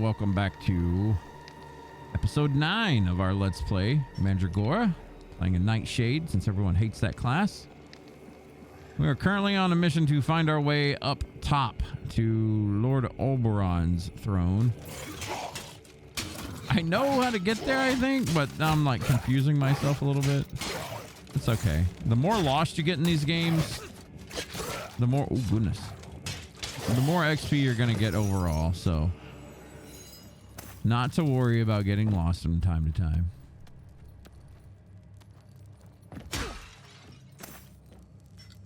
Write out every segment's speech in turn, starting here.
welcome back to episode 9 of our Let's Play Mandragora, playing a Nightshade since everyone hates that class. We are currently on a mission to find our way up top to Lord Auberon's throne. I know how to get there, I think, but I'm like confusing myself a little bit. It's okay. The more lost you get in these games, the more, oh goodness, the more XP you're going to get overall. So not to worry about getting lost from time to time.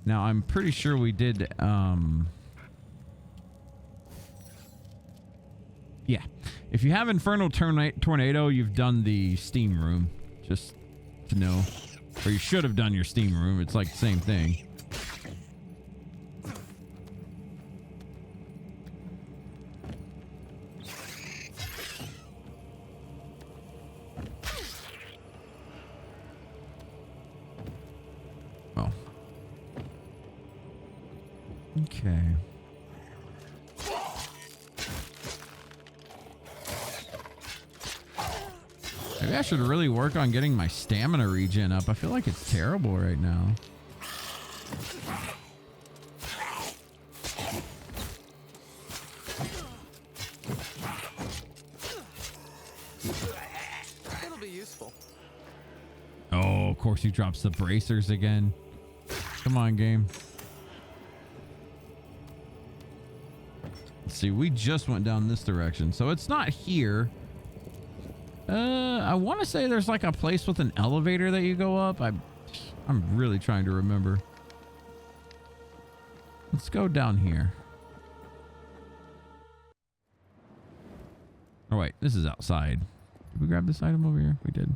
Now, I'm pretty sure we did, yeah. If you have Infernal Tornado, you've done the Steam Room, just to know. Or you should have done your Steam Room. It's like the same thing. Oh. Okay. Maybe I should really work on getting my stamina regen up. I feel like it's terrible right now. It'll be useful. Oh, of course he drops the bracers again. Come on, game. Let's see, we just went down this direction, so it's not here. I want to say there's like a place with an elevator that you go up. I'm really trying to remember. Let's go down here. Oh wait, this is outside. Did we grab this item over here? We did.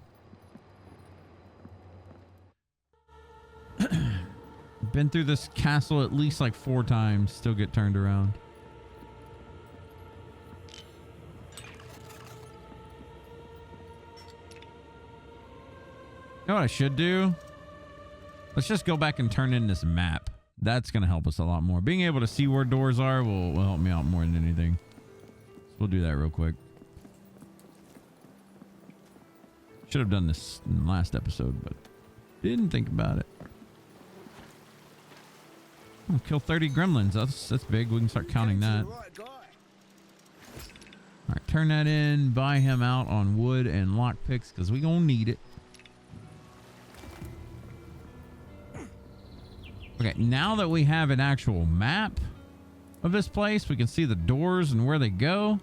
Been through this castle at least like 4 times. Still get turned around. You know what I should do? Let's just go back and turn in this map. That's going to help us a lot more. Being able to see where doors are will help me out more than anything. So we'll do that real quick. Should have done this in the last episode, but didn't think about it. Oh, kill 30 gremlins. That's big. We can start counting that. All right, turn that in. Buy him out on wood and lockpicks because we gonna need it. Okay, now that we have an actual map of this place, we can see the doors and where they go.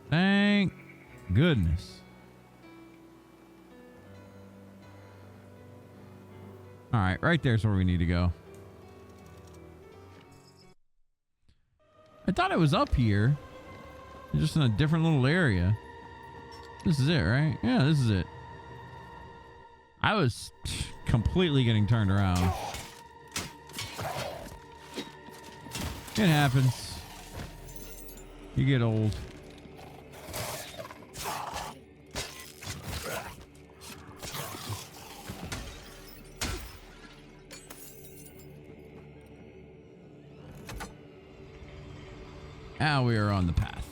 Thank goodness. All right, right there's where we need to go. I thought it was up here. It's just in a different little area. This is it, right? Yeah, this is it. I was completely getting turned around. It happens. You get old. Now we are on the path.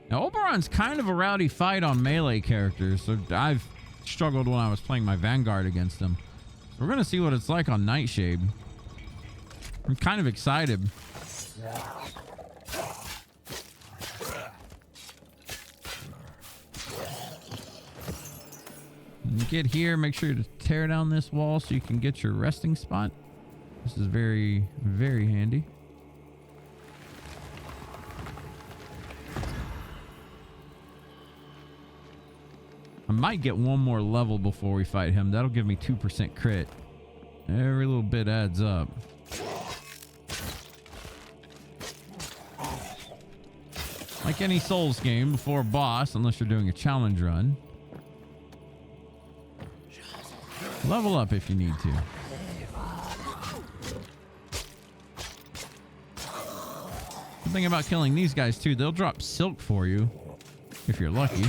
Now, Auberon's kind of a rowdy fight on melee characters, so I've struggled when I was playing my Vanguard against him. So we're going to see what it's like on Nightshade. I'm kind of excited. You get here, make sure to tear down this wall so you can get your resting spot. This is very, very handy. I might get one more level before we fight him. That'll give me 2% crit. Every little bit adds up. Like any Souls game, before a boss, unless you're doing a challenge run, level up if you need to. The thing about killing these guys too, they'll drop silk for you if you're lucky.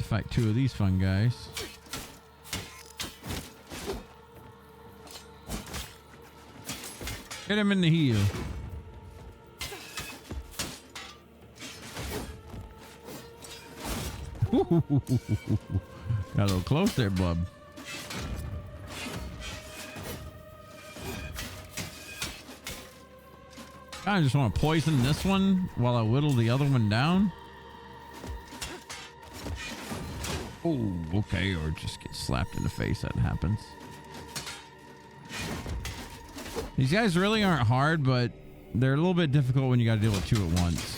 fight two of these fun guys. Hit him in the heel. Got a little close there, bub. I just want to poison this one while I whittle the other one down. Oh, okay, or just get slapped in the face. That happens. These guys really aren't hard, but they're a little bit difficult when you got to deal with two at once.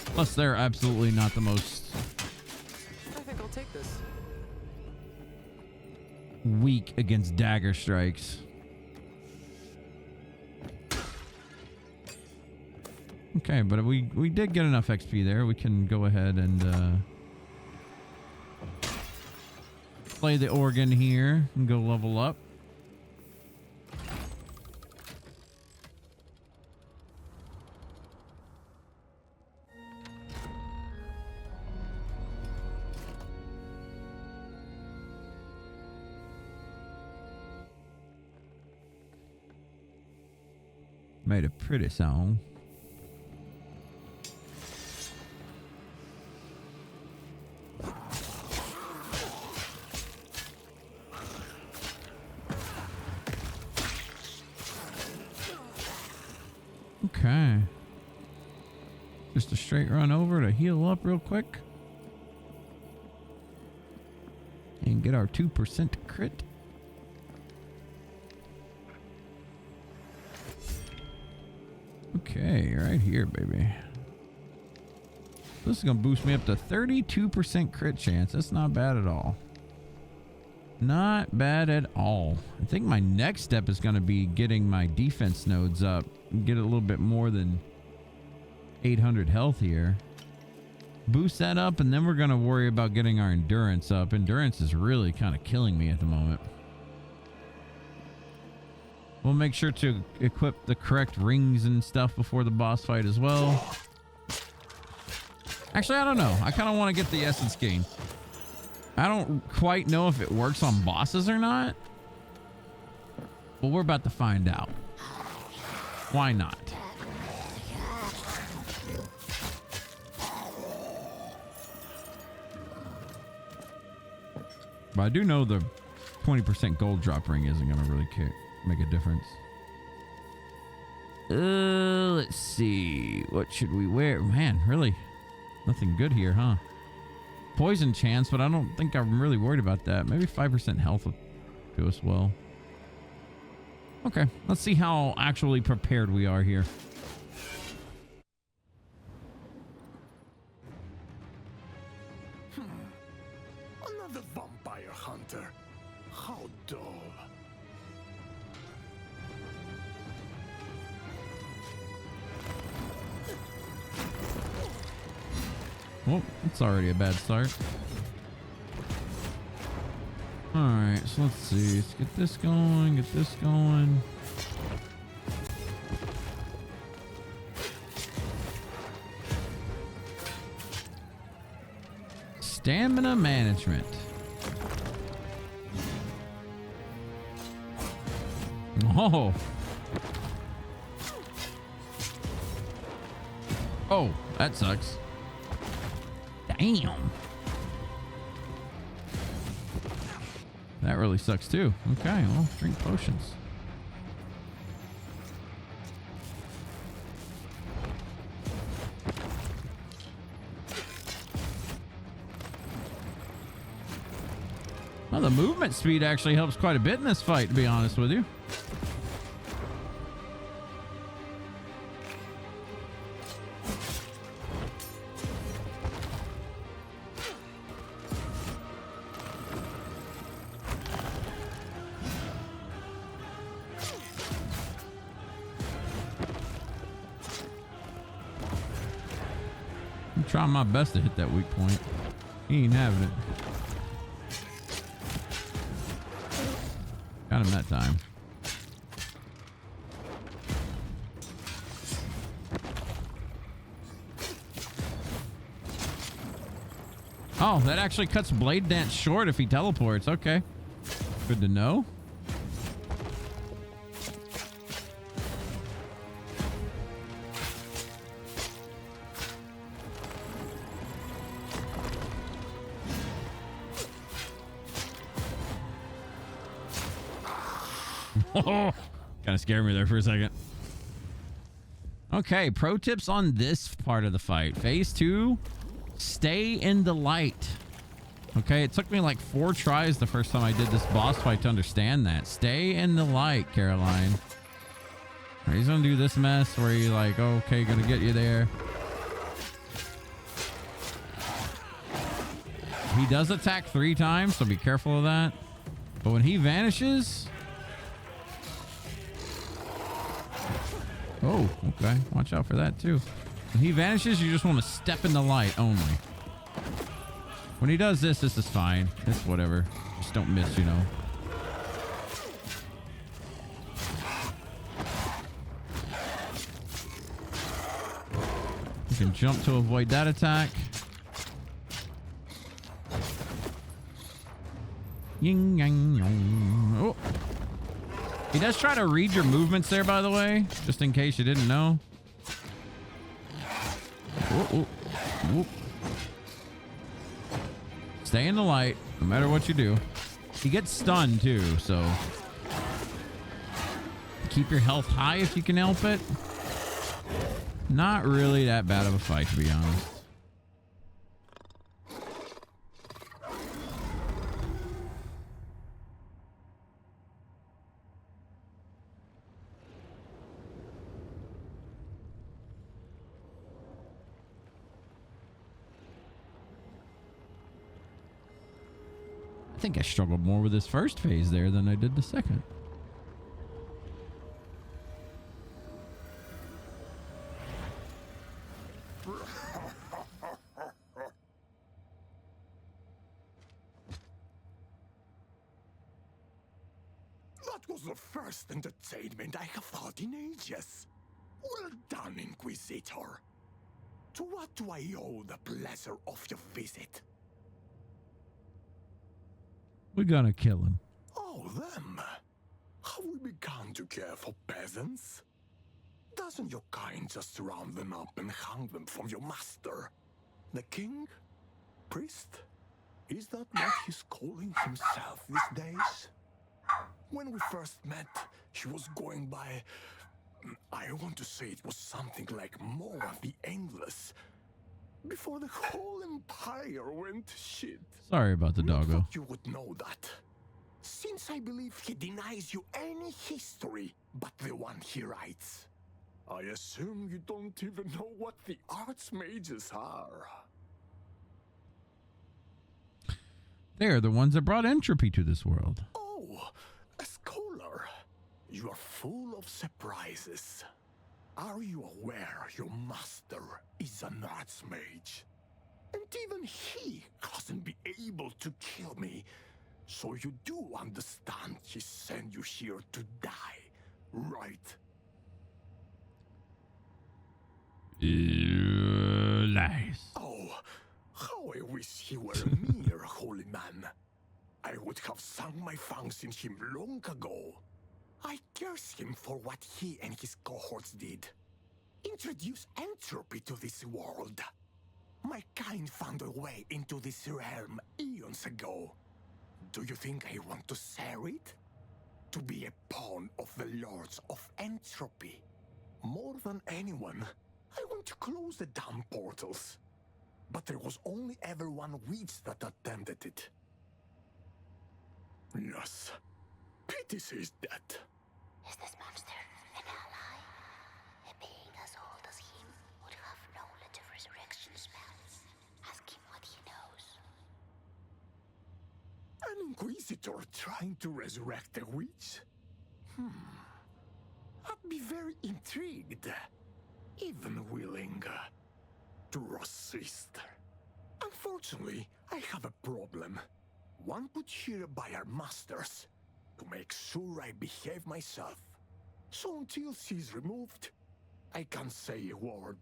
Plus, they're absolutely not the most I think I'll take this. weak against dagger strikes. Okay, but we did get enough XP there. We can go ahead and play the organ here and go level up. Made a pretty song. Okay. Just a straight run over to heal up real quick. And get our 2% crit. Okay, right here, baby. This is going to boost me up to 32% crit chance. That's not bad at all. Not bad at all. I think my next step is going to be getting my defense nodes up. Get a little bit more than 800 health here. Boost that up, and then we're going to worry about getting our endurance up. Endurance is really kind of killing me at the moment. We'll make sure to equip the correct rings and stuff before the boss fight as well. Actually, I don't know. I kind of want to get the essence gain. I don't quite know if it works on bosses or not. But we're about to find out. Why not? But I do know the 20% gold drop ring isn't going to really make a difference. Let's see. What should we wear? Man, really? Nothing good here, huh? Poison chance, but I don't think I'm really worried about that. Maybe 5% health will do us well. Okay, let's see how actually prepared we are here. Another vampire hunter. How dull. Well, it's already a bad start. Alright, so let's see. Let's get this going, get this going. Stamina management. Oh. Oh, that sucks. Damn. That really sucks too. Okay, well, drink potions. Well, the movement speed actually helps quite a bit in this fight, to be honest with you. I'm trying my best to hit that weak point. He ain't having it. Got him that time. Oh, that actually cuts Blade Dance short if he teleports. Okay. Good to know. Kind of scared me there for a second. Okay, pro tips on this part of the fight. Phase 2, stay in the light. Okay, it took me like 4 tries the first time I did this boss fight to understand that. Stay in the light, Caroline. He's gonna do this mess where you're like, okay, gonna get you there. He does attack 3 times, so be careful of that. But when he vanishes... Oh, okay. Watch out for that too. When he vanishes, you just want to step in the light only. When he does this, this is fine. It's whatever. Just don't miss, you know. You can jump to avoid that attack. Ying yang yang. Oh. He does try to read your movements there, by the way, just in case you didn't know. Oh, oh, oh. Stay in the light, no matter what you do. He gets stunned too, so keep your health high if you can help it. Not really that bad of a fight, to be honest. I think I struggled more with this first phase there than I did the second. That was the first entertainment I have had in ages. Well done, Inquisitor. To what do I owe the pleasure of your visit? We're gonna kill him. Oh, them. Have we begun to care for peasants? Doesn't your kind just round them up and hang them from your master? The king? Priest? Is that what he's calling himself these days? When we first met, he was going by... I want to say it was something like More the Endless. Before the whole empire went to shit. Sorry about the Not doggo. that you would know that, since I believe he denies you any history but the one he writes. I assume you don't even know what the archmages are. They're the ones that brought entropy to this world. Oh, a scholar. You are full of surprises. Are you aware your master is an archmage? And even he hasn't been able to kill me. So you do understand he sent you here to die, right? Lies. Oh, how I wish he were a mere holy man. I would have sunk my fangs in him long ago. I curse him for what he and his cohorts did. Introduce entropy to this world. My kind found a way into this realm eons ago. Do you think I want to share it? To be a pawn of the lords of entropy? More than anyone, I want to close the damn portals. But there was only ever one witch that attempted it. Yes, pity says that. Is this monster an ally? A being as old as him would have knowledge of resurrection spells. Ask him what he knows. An inquisitor trying to resurrect a witch? I'd be very intrigued. Even willing to assist. Unfortunately, I have a problem. One put here by our masters to make sure I behave myself. So until she's removed, I can't say a word.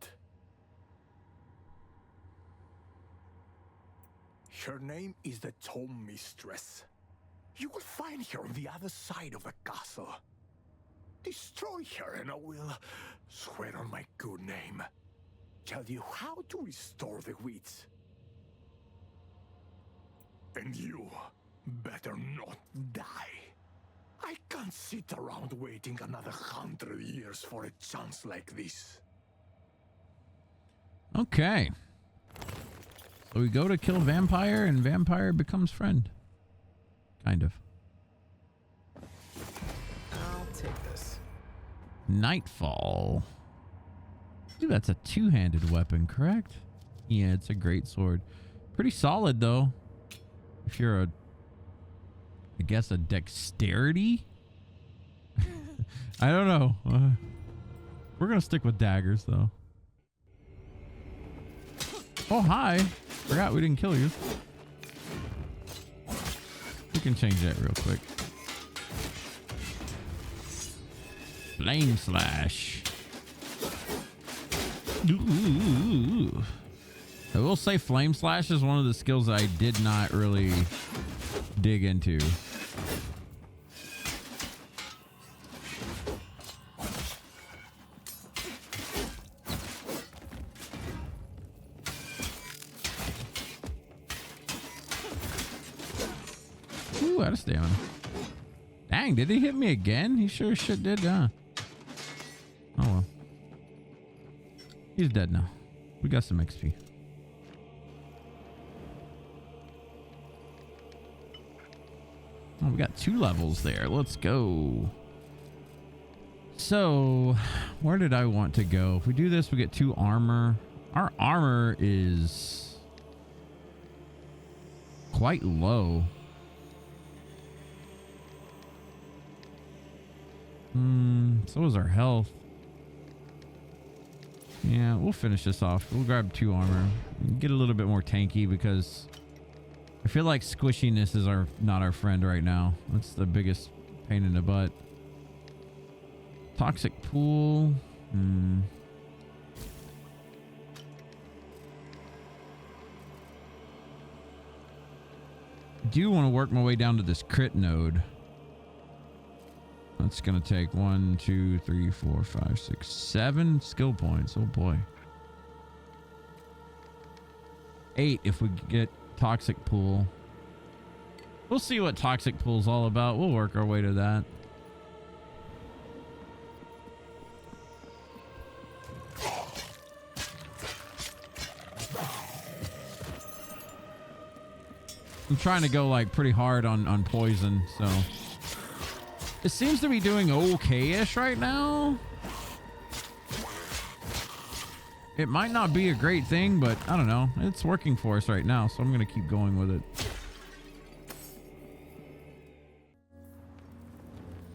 Her name is the Tomb Mistress. You will find her on the other side of the castle. Destroy her and I will swear on my good name. Tell you how to restore the wits. And you better not die. I can't sit around waiting another 100 years for a chance like this. Okay. So we go to kill Vampire and Vampire becomes friend. Kind of. I'll take this. Nightfall. I think that's a two-handed weapon, correct? Yeah, it's a great sword. Pretty solid though. If you're I guess a dexterity? I don't know. We're gonna stick with daggers though. Oh, hi. Forgot we didn't kill you. We can change that real quick. Flame slash. Ooh. I will say flame slash is one of the skills I did not really dig into. Ooh, out of stamina. Dang, did he hit me again? He sure as shit did, huh? Oh well. He's dead now. We got some XP. Oh, we got 2 levels there. Let's go. So, where did I want to go? If we do this, we get 2 armor. Our armor is quite low. So is our health. Yeah, we'll finish this off. We'll grab 2 armor. Get a little bit more tanky because I feel like squishiness is not our friend right now. That's the biggest pain in the butt. Toxic pool. I do want to work my way down to this crit node. That's gonna take 1, 2, 3, 4, 5, 6, 7 skill points. Oh boy. 8 if we get toxic pool. We'll see what toxic pool's all about. We'll work our way to that. I'm trying to go like pretty hard on poison, so it seems to be doing okay-ish right now. It might not be a great thing, but I don't know. It's working for us right now, so I'm going to keep going with it.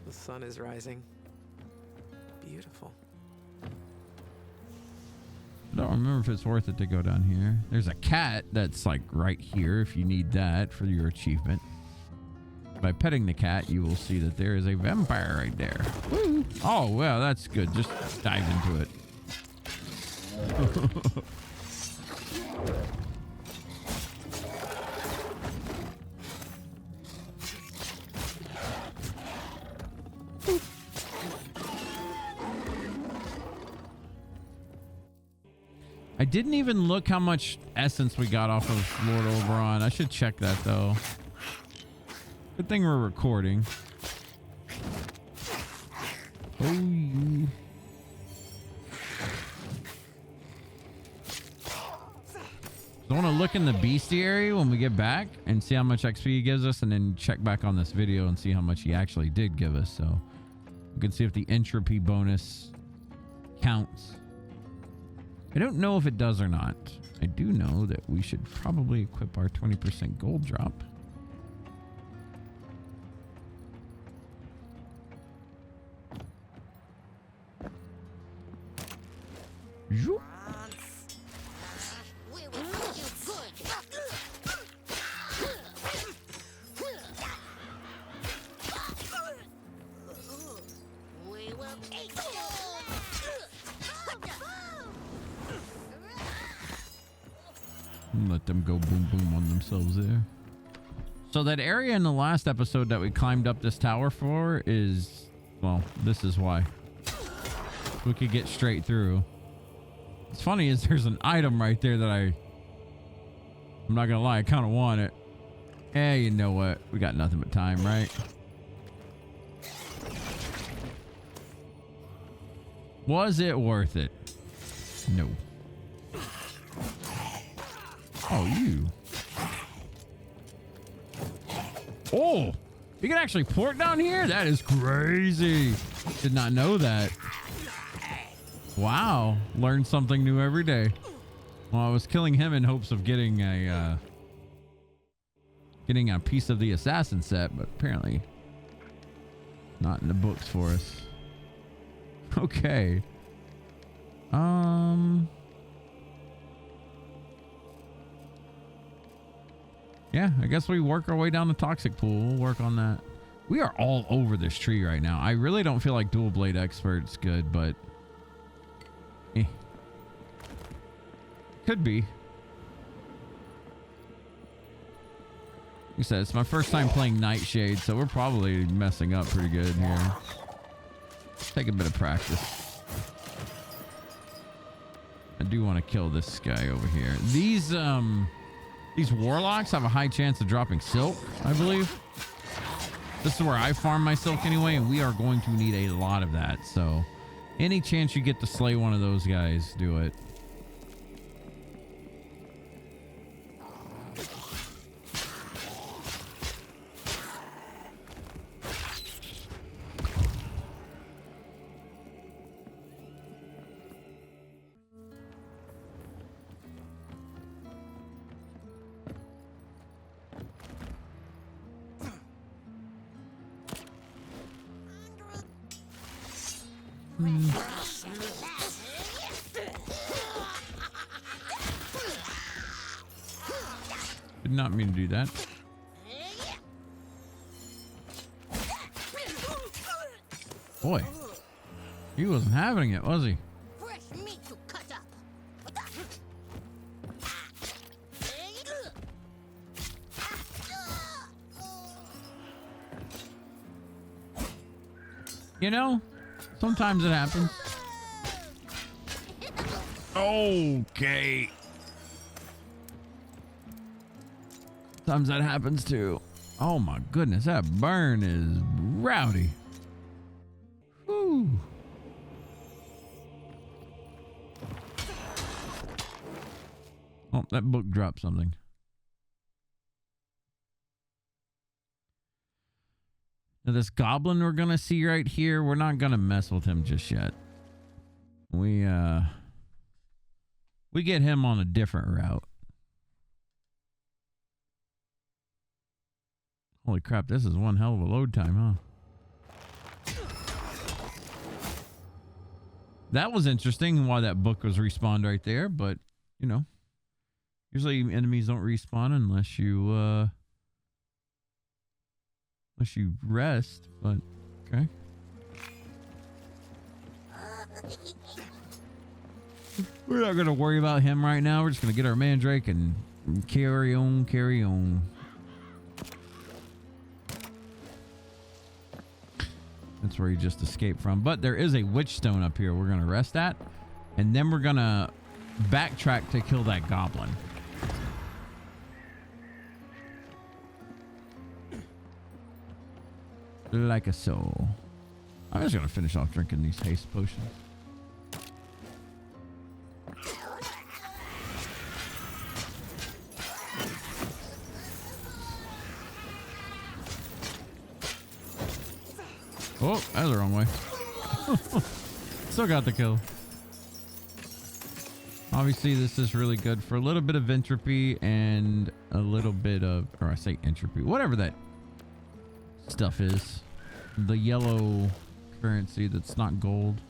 The sun is rising. Beautiful. I don't remember if it's worth it to go down here. There's a cat that's like right here if you need that for your achievement. By petting the cat, you will see that there is a vampire right there. Woo. Oh, well, that's good. Just dive into it. I didn't even look how much essence we got off of Lord Auberon. I should check that though. Good thing we're recording. Oh, yeah. I want to look in the bestiary when we get back and see how much XP he gives us, and then check back on this video and see how much he actually did give us. So we can see if the entropy bonus counts. I don't know if it does or not. I do know that we should probably equip our 20% gold drop. Zoop. We will make you good. We will take you. Let them go boom boom on themselves there. So that area in the last episode that we climbed up this tower for is, well, this is why. We could get straight through. What's funny is there's an item right there that I'm not gonna lie, I kind of want it. Hey, you know what? We got nothing but time, right? Was it worth it? No. Oh, you. Oh, you can actually port down here? That is crazy. Did not know that. Wow. Learn something new every day. Well, I was killing him in hopes of getting a piece of the assassin set, but apparently not in the books for us. Okay. Yeah, I guess we work our way down the toxic pool. We'll work on that. We are all over this tree right now. I really don't feel like dual blade expert's good, but could be. Like I said, it's my first time playing Nightshade, so we're probably messing up pretty good here. Take a bit of practice. I do want to kill this guy over here. These warlocks have a high chance of dropping silk, I believe. This is where I farm my silk anyway, and we are going to need a lot of that. So any chance you get to slay one of those guys, do it. Did not mean to do that. Boy, he wasn't having it, was he? Fresh meat to cut up. You know, sometimes it happens. Okay. Sometimes that happens too. Oh my goodness, that burn is rowdy. Whew. Oh, that book dropped something. Now this goblin we're gonna see right here, we're not gonna mess with him just yet. We get him on a different route. Holy crap, this is one hell of a load time, huh? That was interesting why that book was respawned right there, but you know, usually enemies don't respawn unless you rest, but okay. We're not gonna worry about him right now. We're just gonna get our Mandrake and carry on, carry on. That's where he just escaped from. But there is a witch stone up here we're gonna rest at, and then we're gonna backtrack to kill that goblin. Like a soul. I'm just gonna finish off drinking these haste potions. Oh, that was the wrong way. Still got the kill. Obviously, this is really good for a little bit of entropy and a little bit of, or I say entropy, whatever that stuff is. The yellow currency that's not gold.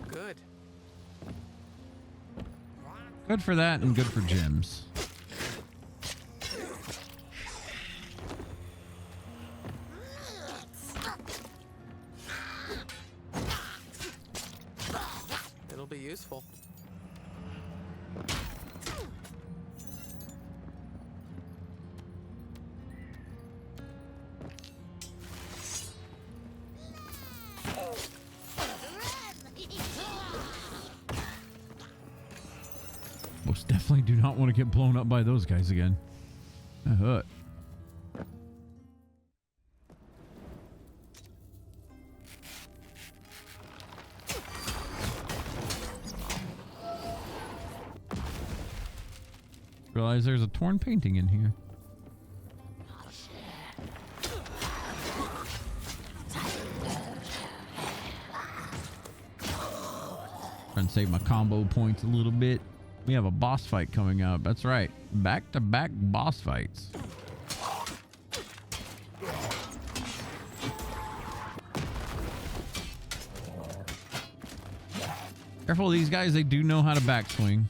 Good. Good for that and good for gems. It'll be useful. Definitely do not want to get blown up by those guys again. That hurt. Realize there's a torn painting in here. Trying to save my combo points a little bit. We have a boss fight coming up. That's right. Back-to-back boss fights. Careful of these guys. They do know how to backswing.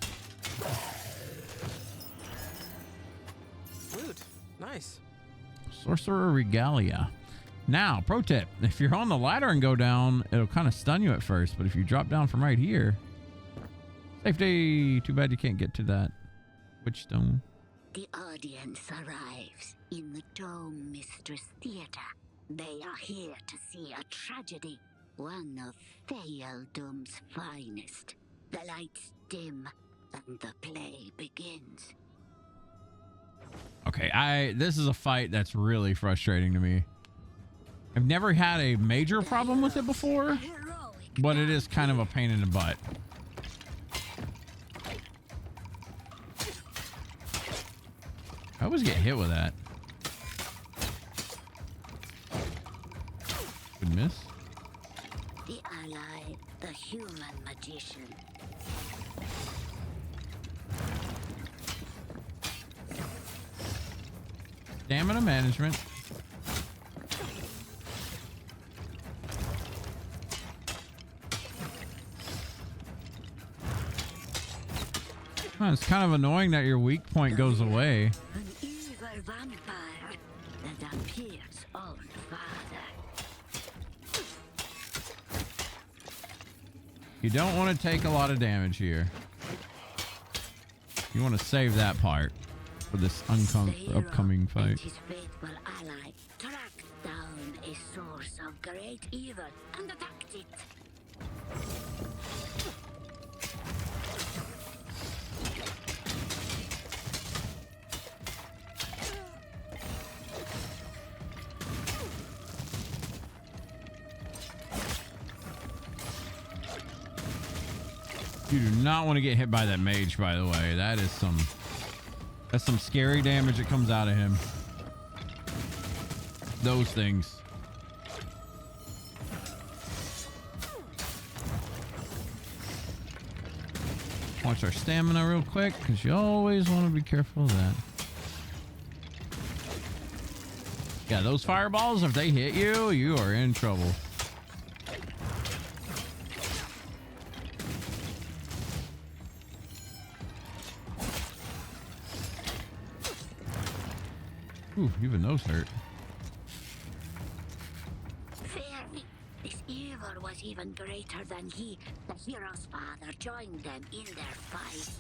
Loot. Nice. Sorcerer Regalia. Now, pro tip. If you're on the ladder and go down, it'll kind of stun you at first. But if you drop down from right here... Safety! Too bad you can't get to that witch stone. The audience arrives in the Dome Mistress Theater. They are here to see a tragedy. One of Theeldom's finest. The lights dim and the play begins. Okay, this is a fight that's really frustrating to me. I've never had a major problem with it before, but it is kind of a pain in the butt. I always get hit with that. Good miss. The ally, the human magician. Stamina management. Oh, it's kind of annoying that your weak point goes away. An evil vampire that appears own father. You don't want to take a lot of damage here. You want to save that part for this upcoming fight. And his faithful ally tracked down a source of great evil and attacked it. You do not want to get hit by that mage, by the way. That's some scary damage that comes out of him. Those things. Watch our stamina real quick, because you always want to be careful of that. Yeah, those fireballs, if they hit you, you are in trouble. Ooh, even those hurt. Fear me. This evil was even greater than he. The hero's father joined them in their fight.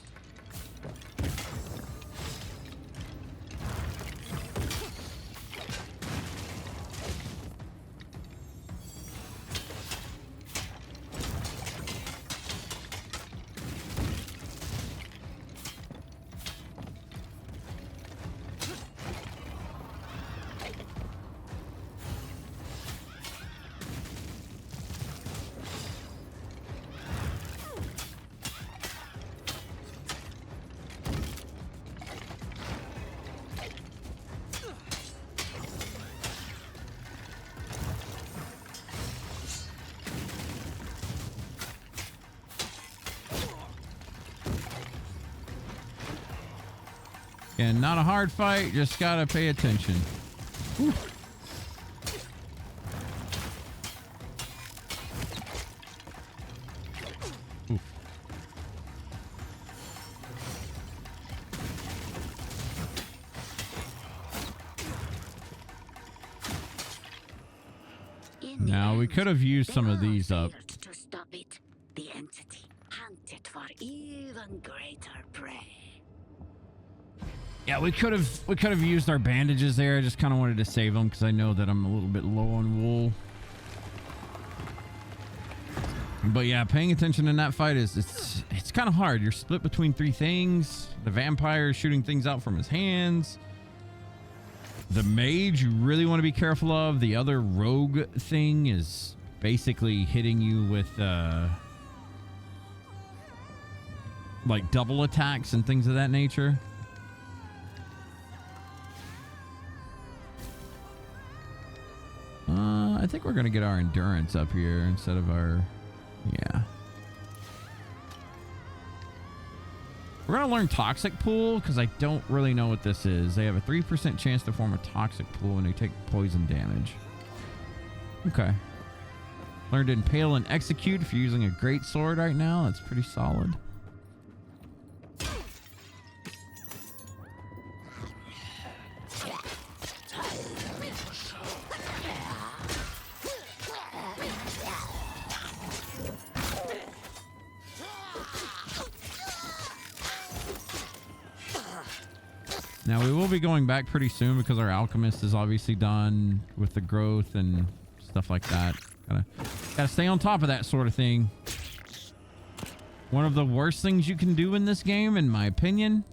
And not a hard fight, just gotta pay attention. Whew. Oof. Now we could have used some of these up. To stop it, the entity hunted for even greater prey. Yeah, we could have used our bandages there. I just kind of wanted to save them because I know that I'm a little bit low on wool. But yeah, paying attention in that fight is it's kind of hard. You're split between three things. The vampire is shooting things out from his hands. The mage you really want to be careful of. The other rogue thing is basically hitting you with like double attacks and things of that nature. I think we're gonna get our endurance up here instead of our, yeah. We're gonna learn Toxic Pool because I don't really know what this is. They have a 3% chance to form a toxic pool when they take poison damage. Okay. Learned Impale and Execute if you're using a great sword right now. That's pretty solid. Now we will be going back pretty soon because our alchemist is obviously done with the growth and stuff like that. Gotta stay on top of that sort of thing. One of the worst things you can do in this game, in my opinion,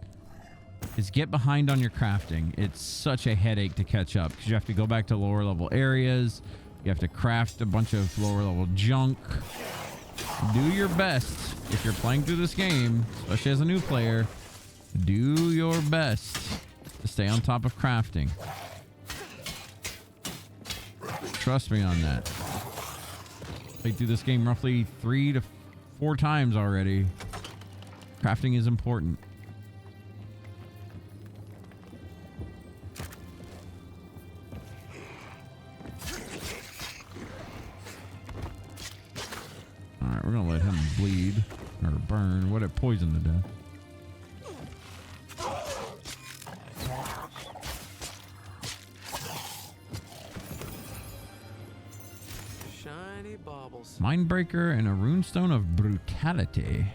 is get behind on your crafting. It's such a headache to catch up because you have to go back to lower level areas. You have to craft a bunch of lower level junk. Do your best if you're playing through this game, especially as a new player. Do your best to stay on top of crafting. Trust me on that. Played through this game roughly 3 to 4 times already. Crafting is important. Alright, we're gonna let him bleed or burn. What it poison to death. Mindbreaker and a runestone of brutality.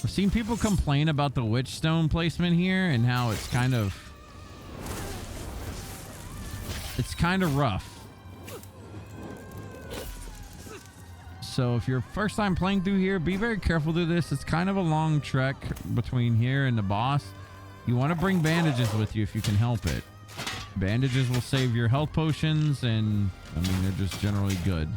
I've seen people complain about the witch stone placement here and how it's kind of rough. So if you're first time playing through here, be very careful through this. It's kind of a long trek between here and the boss. You want to bring bandages with you if you can help it. Bandages will save your health potions, and I mean, they're just generally good.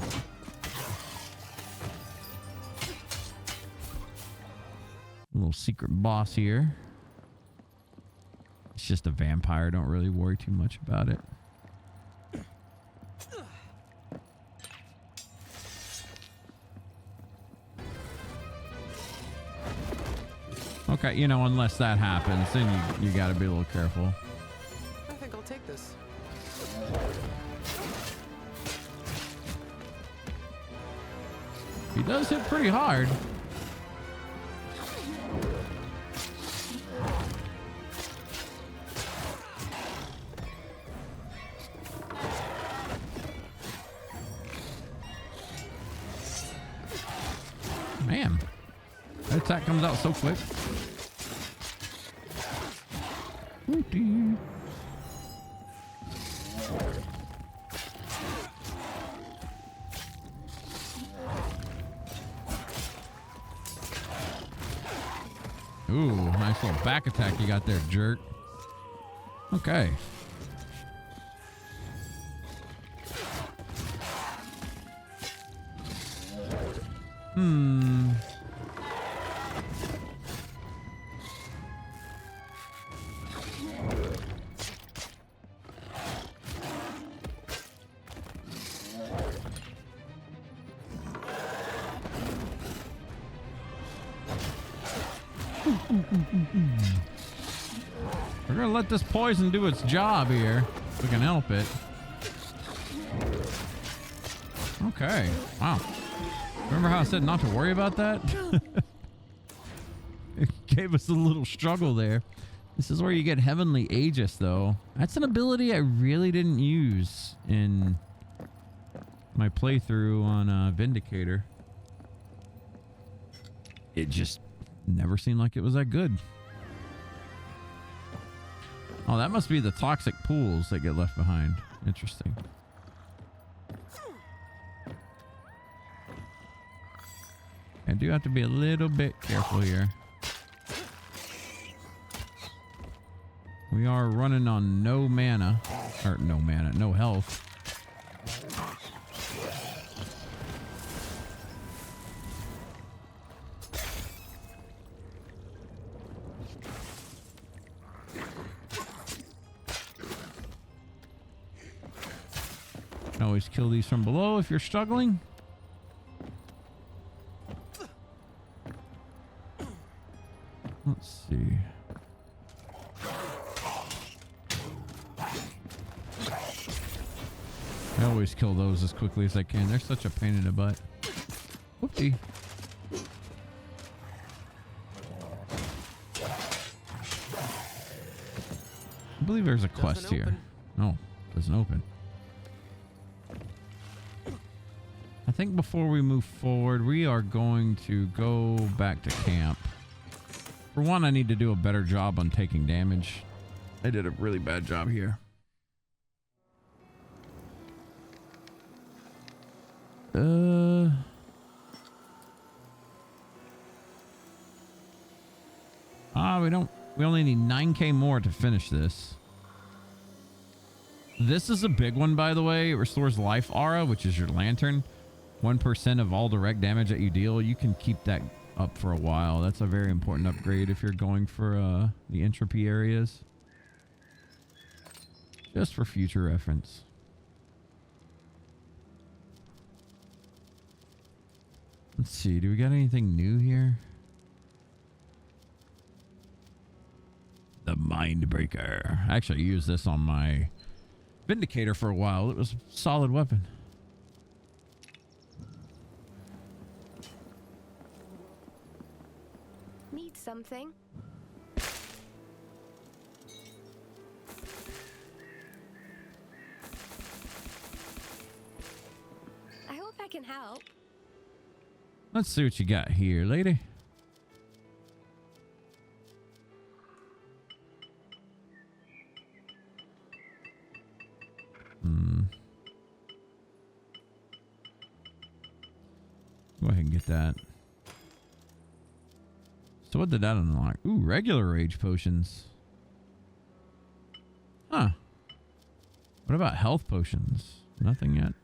A little secret boss here. It's just a vampire. Don't really worry too much about it. Okay, you know, unless that happens, then you gotta be a little careful. I think I'll take this. He does hit pretty hard. Man, that attack comes out so quick. Ooh, nice little back attack you got there, jerk. Okay. We're gonna let this poison do its job here. If we can help it. Okay. Wow. Remember how I said not to worry about that? It gave us a little struggle there. This is where you get Heavenly Aegis, though. That's an ability I really didn't use in my playthrough on Vindicator. It just never seemed like it was that good. Oh, that must be the toxic pools that get left behind. Interesting. I do have to be a little bit careful here. We are running on no mana. Or no mana, no health. You can always kill these from below if you're struggling. Let's see. I always kill those as quickly as I can. They're such a pain in the butt. Whoopsie. I believe there's a quest here. Open. No, doesn't open. I think before we move forward, we are going to go back to camp. For one, I need to do a better job on taking damage. I did a really bad job here. We only need 9k more to finish this. This is a big one, by the way. It restores life aura, which is your lantern. 1% of all direct damage that you deal. You can keep that up for a while. That's a very important upgrade if you're going for the entropy areas. Just for future reference. Let's see. Do we got anything new here? The Mindbreaker. I actually used this on my Vindicator for a while. It was a solid weapon. Need something? I hope I can help. Let's see what you got here, lady. Go ahead and get that. So what did that unlock? Ooh, regular rage potions. Huh. What about health potions? Nothing yet.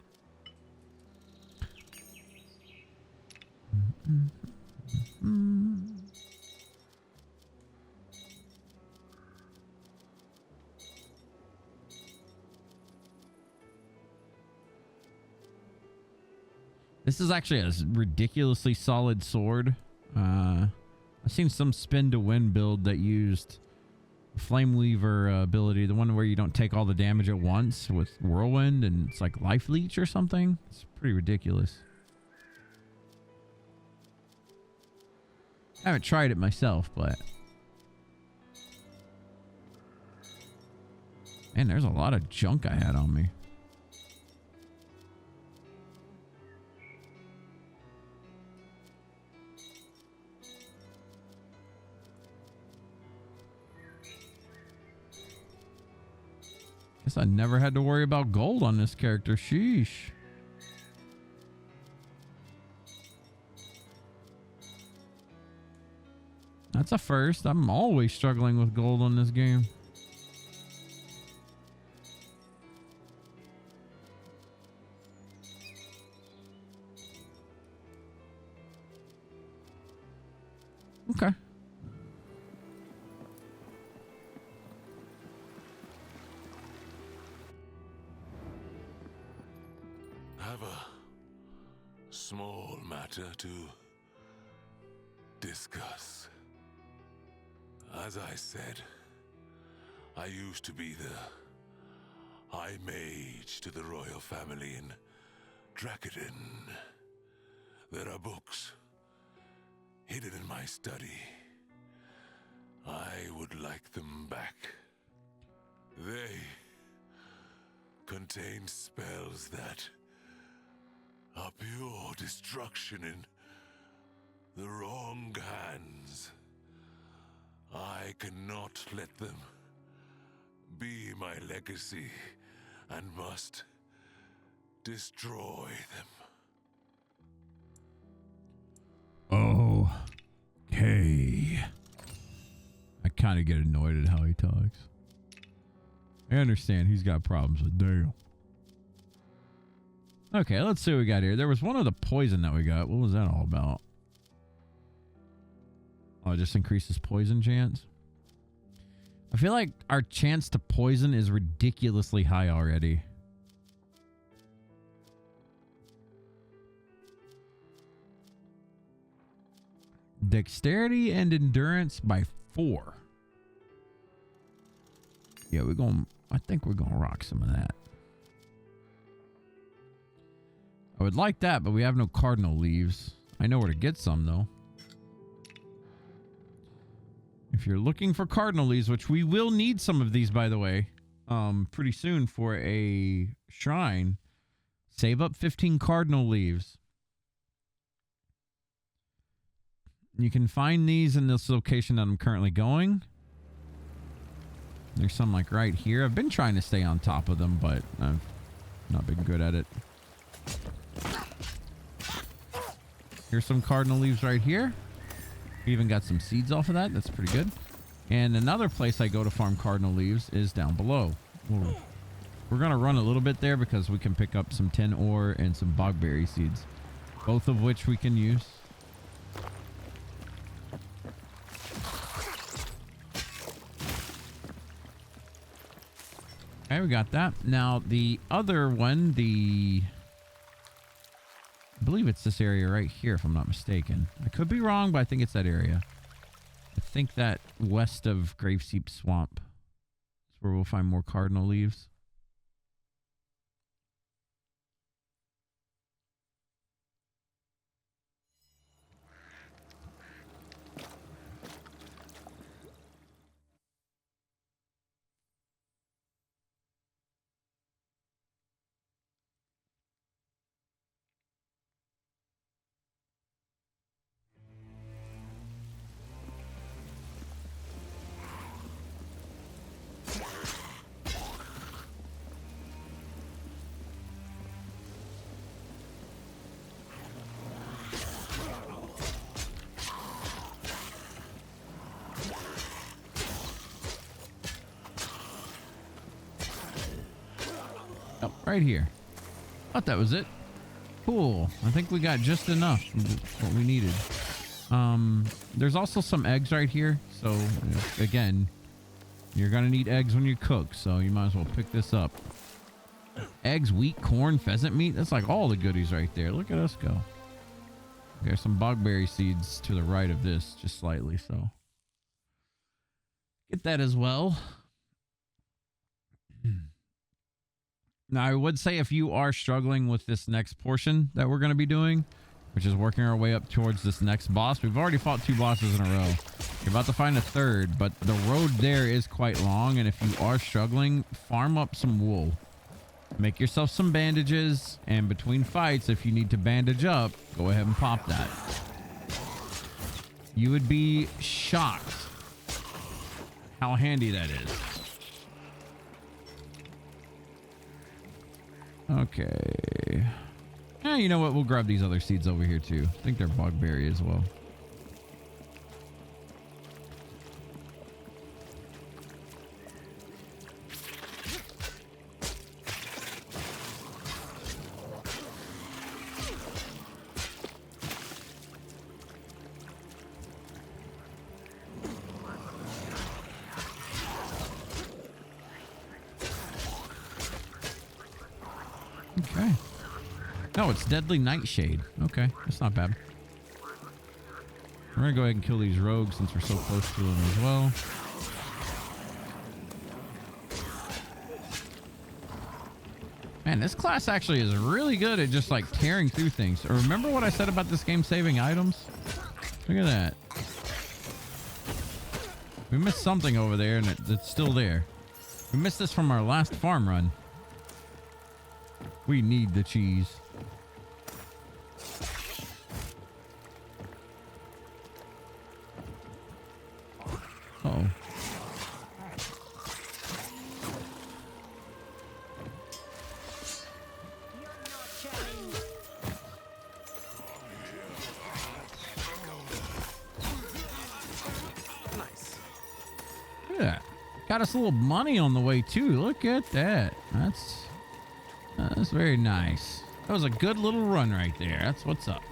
This is actually a ridiculously solid sword. I've seen some spin to win build that used Flame Weaver ability, the one where you don't take all the damage at once with Whirlwind, and it's like Life Leech or something. It's pretty ridiculous. I haven't tried it myself, but man, there's a lot of junk I had on me. Guess I never had to worry about gold on this character. Sheesh. That's a first. I'm always struggling with gold on this game. Okay. Have a small matter to discuss. As I said, I used to be the High Mage to the royal family in Dracodon. There are books hidden in my study. I would like them back. They contain spells that are pure destruction in the wrong hands. I cannot let them be my legacy and must destroy them. Okay. I kind of get annoyed at how he talks. I understand he's got problems with Dale. Okay, let's see what we got here. There was one of the poison that we got. What was that all about? Oh, it just increases poison chance. I feel like our chance to poison is ridiculously high already. Dexterity and endurance by 4. Yeah, I think we're gonna rock some of that. I would like that, but we have no cardinal leaves. I know where to get some though. If you're looking for cardinal leaves, which we will need some of these, by the way, pretty soon for a shrine, save up 15 cardinal leaves. You can find these in this location that I'm currently going. There's some like right here. I've been trying to stay on top of them, but I've not been good at it. Here's some cardinal leaves right here. We even got some seeds off of that. That's pretty good. And another place I go to farm cardinal leaves is down below. We're going to run a little bit there because we can pick up some tin ore and some bogberry seeds, both of which we can use. Okay, we got that. Now, the other one, I believe it's this area right here, if I'm not mistaken. I could be wrong, but I think it's that area. I think that west of Graveseep Swamp is where we'll find more cardinal leaves. Oh, right here. Thought that was it. Cool. I think we got just enough of what we needed. There's also some eggs right here. So, again, you're going to need eggs when you cook. So you might as well pick this up. Eggs, wheat, corn, pheasant meat. That's like all the goodies right there. Look at us go. There's some bogberry seeds to the right of this, just slightly. So get that as well. Now, I would say if you are struggling with this next portion that we're going to be doing, which is working our way up towards this next boss. We've already fought 2 bosses in a row. You're about to find a 3rd, but the road there is quite long. And if you are struggling, farm up some wool. Make yourself some bandages. And between fights, if you need to bandage up, go ahead and pop that. You would be shocked how handy that is. Okay. You know what? We'll grab these other seeds over here too. I think they're bogberry as well. Okay. No, it's Deadly Nightshade. Okay, that's not bad. We're gonna go ahead and kill these rogues since we're so close to them as well. Man, this class actually is really good at just like tearing through things. Remember what I said about this game saving items? Look at that. We missed something over there and it's still there. We missed this from our last farm run. We need the cheese. Oh. Got us a little money on the way too. Look at that. That's very nice. That was a good little run right there. That's what's up.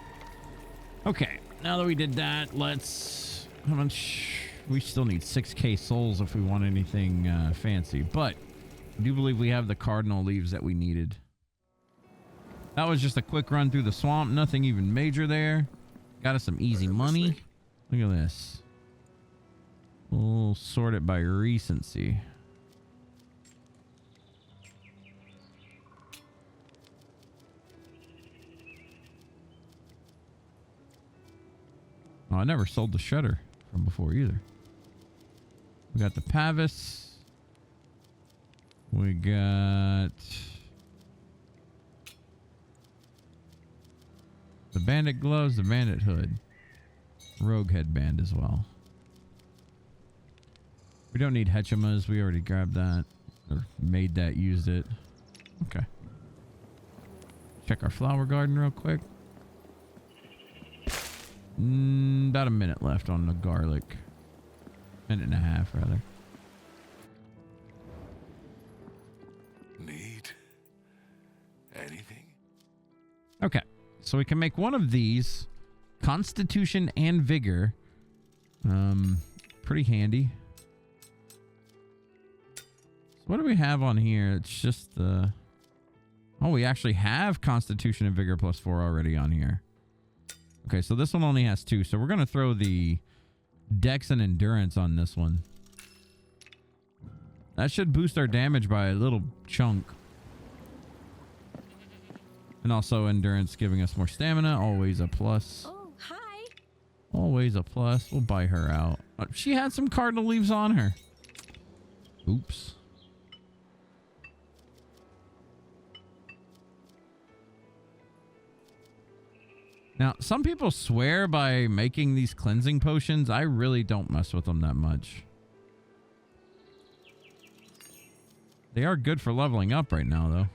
Okay, now that we did that, let's... How much? We still need 6k souls if we want anything fancy, but I do believe we have the cardinal leaves that we needed. That was just a quick run through the swamp. Nothing even major there. Got us some easy money. Look at this. We'll sort it by recency. Oh, I never sold the shredder from before either. We got the Pavis. We got the bandit gloves, the bandit hood, rogue headband as well. We don't need hechemas. We already grabbed that or made that, used it. Okay. Check our flower garden real quick. About a minute left on the garlic. Minute and a half, rather. Need anything? Okay. So we can make one of these. Constitution and vigor. Pretty handy. So what do we have on here? It's just the... Oh, we actually have Constitution and Vigor +4 already on here. Okay, so this one only has 2. So we're going to throw the Dex and Endurance on this one. That should boost our damage by a little chunk. And also Endurance giving us more stamina. Always a plus. Oh, hi. Always a plus. We'll buy her out. She had some cardinal leaves on her. Oops. Now, some people swear by making these cleansing potions. I really don't mess with them that much. They are good for leveling up right now, though.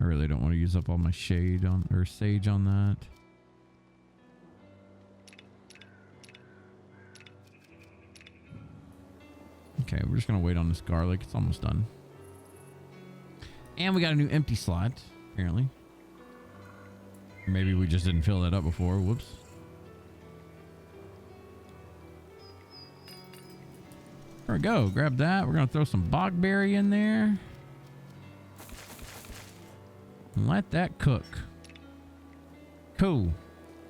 I really don't want to use up all my shade on or sage on that. Okay, we're just gonna wait on this garlic. It's almost done. And we got a new empty slot, apparently. Maybe we just didn't fill that up before. Whoops. There we go. Grab that. We're gonna throw some bogberry in there. And let that cook. Cool.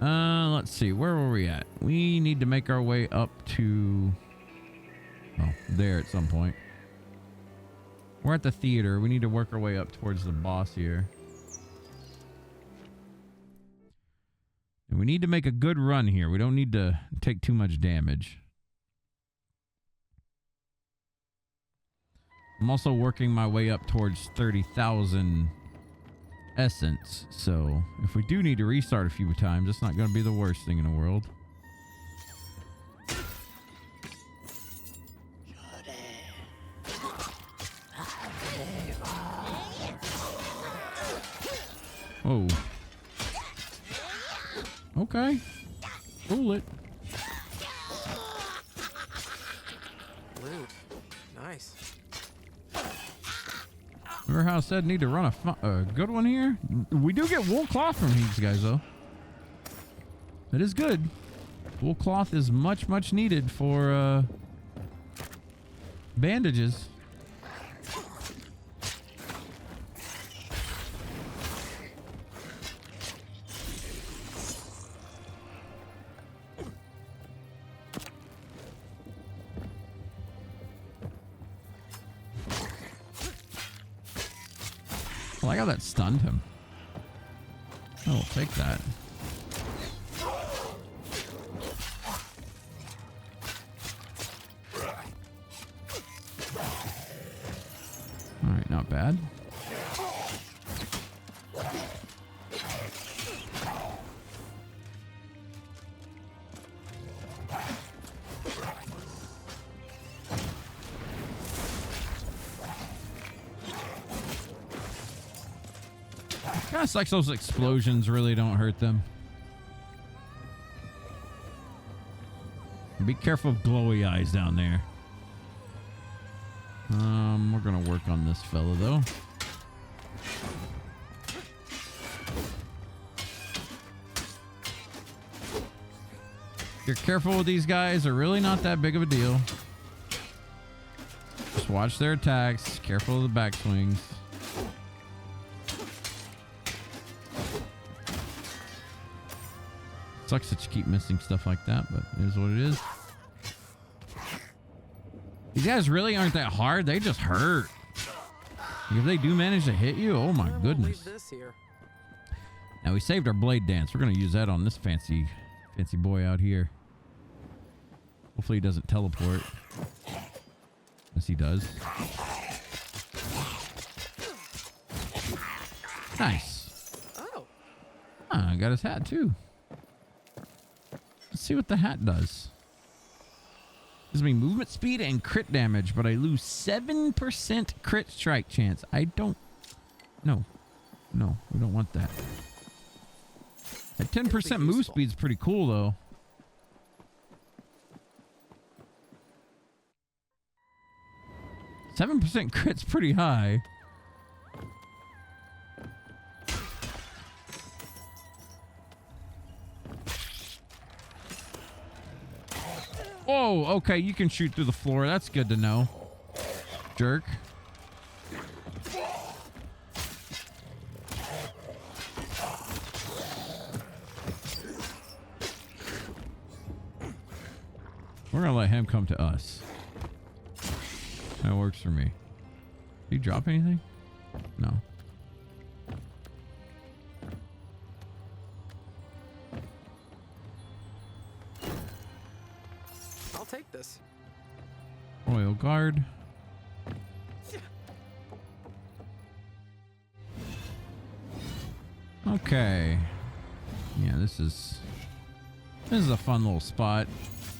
Let's see. Where were we at? We need to make our way up to... Oh, there at some point. We're at the theater. We need to work our way up towards the boss here. And we need to make a good run here. We don't need to take too much damage. I'm also working my way up towards 30,000 essence. So if we do need to restart a few times, it's not going to be the worst thing in the world. Oh. Okay. Roll it. Loot. Nice. Remember how I said need to run a good one here? We do get wool cloth from these guys, though. That is good. Wool cloth is much, much needed for bandages. I like how that stunned him. I will take that. Alright, not bad. Kind of sucks those explosions really don't hurt them. Be careful of glowy eyes down there. We're gonna work on this fella though. If you're careful with these guys, they're really not that big of a deal. Just watch their attacks. Careful of the back swings. Sucks that you keep missing stuff like that, but it is what it is. These guys really aren't that hard. They just hurt. If they do manage to hit you, oh my goodness. This here. Now we saved our blade dance. We're going to use that on this fancy boy out here. Hopefully he doesn't teleport. Yes, he does. Nice. Oh. Ah, I got his hat too. Let's see what the hat does. Gives me movement speed and crit damage, but I lose 7% crit strike chance. I don't... No, we don't want that. That 10% move speed's pretty cool, though. %7 crit's pretty high. Oh, okay, you can shoot through the floor. That's good to know. Jerk. We're gonna let him come to us. That works for me. Did he drop anything? No. I'll take this. Royal Guard. Okay. Yeah, this is a fun little spot.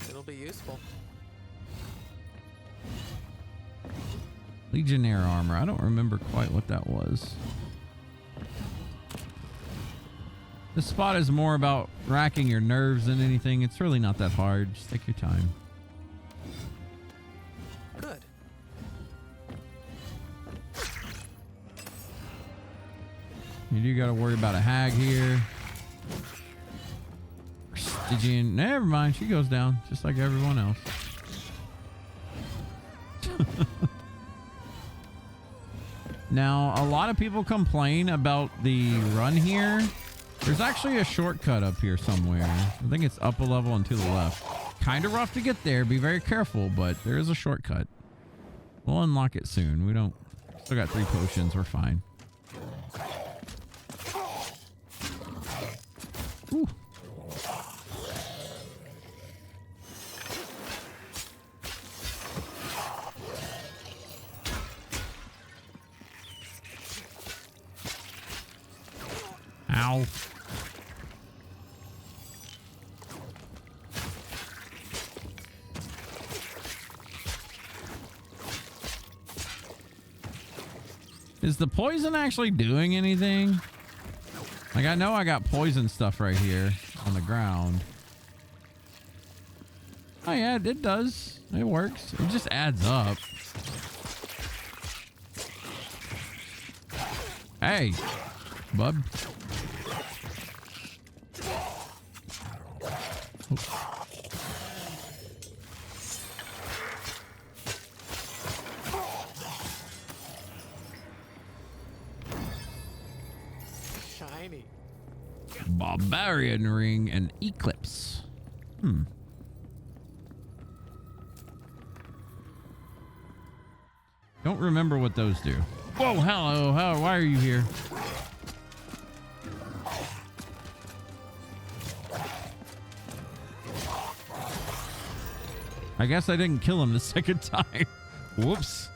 It'll be useful. Legionnaire armor. I don't remember quite what that was. This spot is more about racking your nerves than anything. It's really not that hard. Just take your time. Good. You do got to worry about a hag here. Stygian. Never mind. She goes down just like everyone else. Now, a lot of people complain about the run here. There's actually a shortcut up here somewhere. I think it's up a level and to the left. Kind of rough to get there. Be very careful, but there is a shortcut. We'll unlock it soon. We don't... Still got 3 potions. We're fine. Ooh. Ow. Is the poison actually doing anything? Like, I know I got poison stuff right here on the ground. Oh yeah, it does. It works. It just adds up. Hey, bub. Shiny. Barbarian ring and eclipse. Don't remember what those do. Whoa, hello. Why are you here? I guess I didn't kill him the second time. Whoops.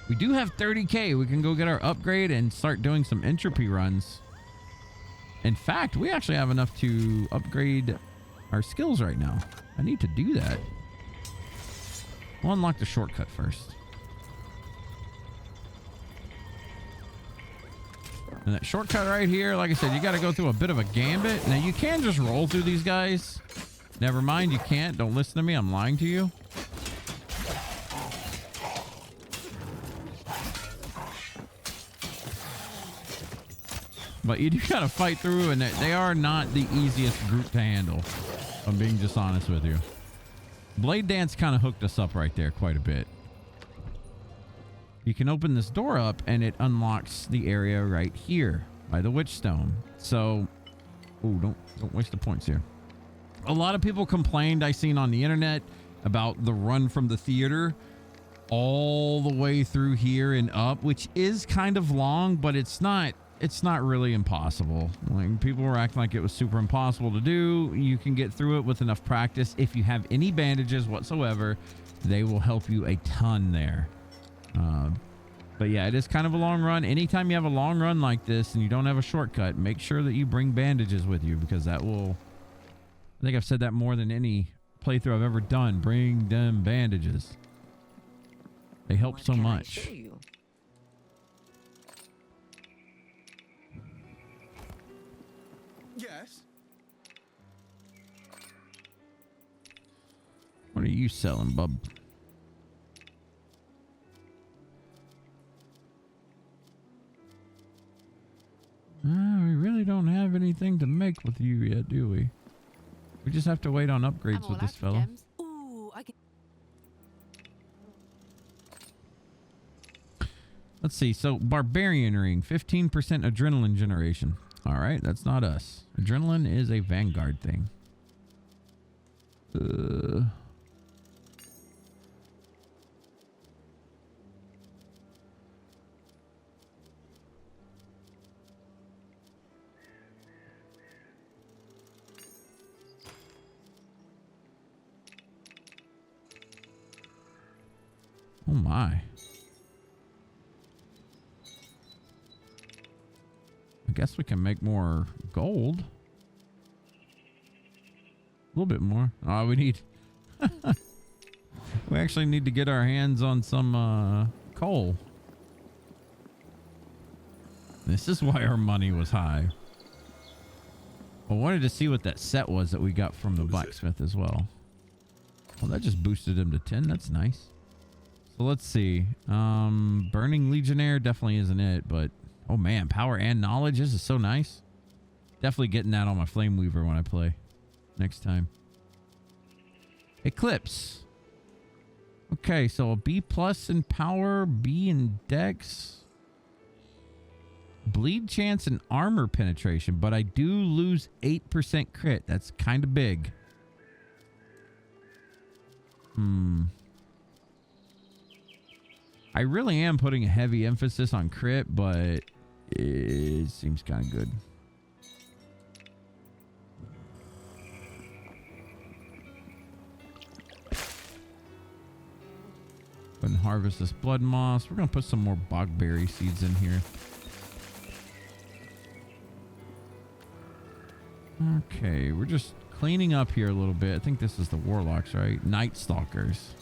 We do have 30k. We can go get our upgrade and start doing some entropy runs. In fact, we actually have enough to upgrade our skills right now. I need to do that. We'll unlock the shortcut first. And that shortcut right here, like I said, you got to go through a bit of a gambit. Now, you can just roll through these guys. Never mind, you can't. Don't listen to me. I'm lying to you. But you do gotta fight through, and they are not the easiest group to handle. If I'm being just honest with you. Blade Dance kind of hooked us up right there quite a bit. You can open this door up, and it unlocks the area right here by the Witch Stone. So, don't waste the points here. A lot of people complained I seen on the internet about the run from the theater all the way through here and up, which is kind of long, but it's not really impossible. Like, people were acting like it was super impossible to do. You can get through it with enough practice. If you have any bandages whatsoever, they will help you a ton there. But yeah, it is kind of a long run. Anytime you have a long run like this and you don't have a shortcut, make sure that you bring bandages with you, because that will... I think I've said that more than any playthrough I've ever done. Bring them bandages. They help so much. Yes. What are you selling, bub? We really don't have anything to make with you yet, do we? We just have to wait on upgrades with this fellow. Ooh, I can... Let's see. So, Barbarian Ring, 15% adrenaline generation. All right, that's not us. Adrenaline is a Vanguard thing. Oh my. I guess we can make more gold. A little bit more. Oh, we need... we actually need to get our hands on some coal. This is why our money was high. I wanted to see what that set was that we got from the blacksmith as well. Well, that just boosted him to 10. That's nice. So let's see. Burning Legionnaire definitely isn't it, but oh man, power and knowledge. This is so nice. Definitely getting that on my Flame Weaver when I play next time. Eclipse. Okay, so a B+ in power, B in dex. Bleed chance and armor penetration, but I do lose 8% crit. That's kind of big. I really am putting a heavy emphasis on crit, but it seems kind of good. Go ahead and harvest this blood moss. We're going to put some more bogberry seeds in here. Okay, we're just cleaning up here a little bit. I think this is the warlocks, right? Night Stalkers.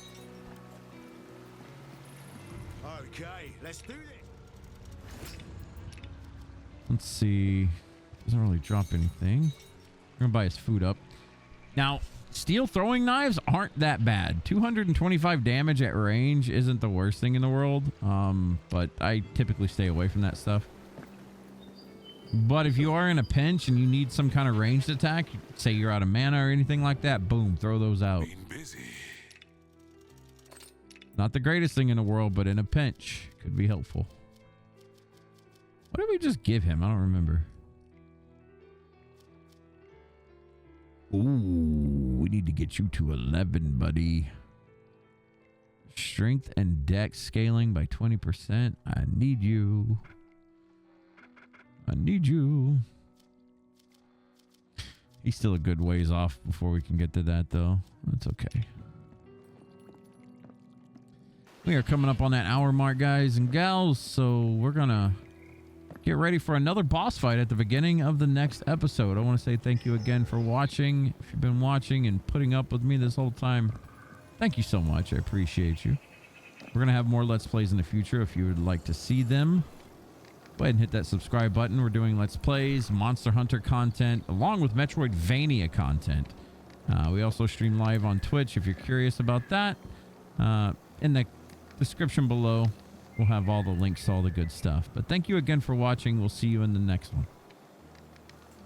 Okay, let's do this. Let's see. Doesn't really drop anything. We're gonna buy his food up. Now, steel throwing knives aren't that bad. 225 damage at range isn't the worst thing in the world. But I typically stay away from that stuff. But if you are in a pinch and you need some kind of ranged attack, say you're out of mana or anything like that, boom, throw those out. Been busy. Not the greatest thing in the world, but in a pinch could be helpful. What did we just give him? I don't remember. Ooh, we need to get you to 11, buddy. Strength and dex scaling by 20%. I need you. I need you. He's still a good ways off before we can get to that, though. That's okay. We are coming up on that hour mark, guys and gals, so we're gonna get ready for another boss fight at the beginning of the next episode. I want to say thank you again for watching. If you've been watching and putting up with me this whole time, thank you so much. I appreciate you. We're gonna have more Let's Plays in the future if you would like to see them. Go ahead and hit that subscribe button. We're doing Let's Plays, Monster Hunter content, along with Metroidvania content. We also stream live on Twitch if you're curious about that. In the description below, we'll have all the links to all the good stuff. But thank you again for watching. We'll see you in the next one.